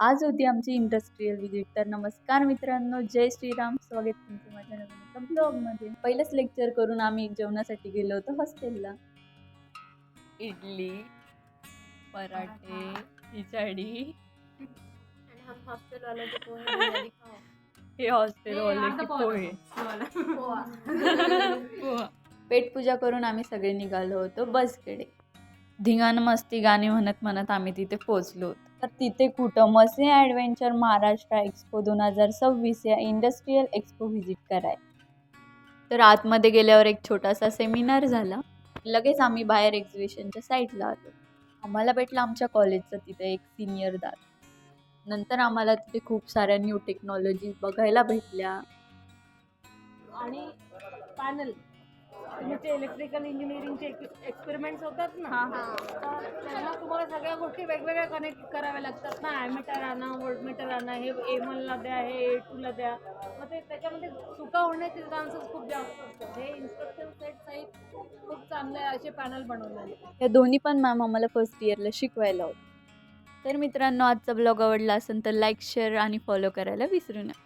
आज होती आमची इंडस्ट्रियल व्हिजिट. तर नमस्कार मित्रांनो, जय श्रीराम. स्वागत तुमचं माझ्या नवीन एका ब्लॉगमध्ये. पहिलंच लेक्चर करून आम्ही जेवणासाठी गेलो होतो हॉस्टेलला. इडली, पराठे, खिचडी. आणि हम हॉस्टेल वालों के पोहे बिरयानी खाओ. हे हॉस्टेल वाले की पोहे. पोहा. पेटपूजा करून आम्ही सगळे निघालो होतो बसकडे. धिंगाण मस्ती गाणी म्हणत म्हणत आम्ही तिथे पोहोचलो होतो. तर तिथे कुठं मसे ॲडव्हेंचर महाराष्ट्र एक्सपो 2026 या इंडस्ट्रियल एक्सपो व्हिजिट कराय. तर आतमध्ये गेल्यावर एक छोटासा सेमिनार झाला. लगेच आम्ही बाहेर एक्झिबिशनच्या साईडला आलो. आम्हाला भेटला आमच्या कॉलेजचा तिथे एक सिनियर दादा. नंतर आम्हाला तिथे खूप साऱ्या न्यू टेक्नॉलॉजीज बघायला भेटल्या. आणि पॅनल तुमचे इलेक्ट्रिकल इंजिनिअरिंगचे एक्सपेरिमेंट्स होतात ना, तर त्यांना तुम्हाला सगळ्या गोष्टी वेगवेगळ्या कनेक्ट कराव्या लागतात ना. ॲमीटर आणा, व्होल्टमीटर आणा, हे A1ला द्या, हे A2ला द्या. मग ते त्याच्यामध्ये चुका होण्याचे चान्सेस खूप जास्त असतात. हे इन्स्ट्रक्शन सेट सहित खूप चांगले असे पॅनल बनवलेले. या दोन्ही पण मॅम आम्हाला फर्स्ट इयरला शिकवायला होतं. तर मित्रांनो, आजचा ब्लॉग आवडला असेल तर लाईक, शेअर आणि फॉलो करायला विसरू नका.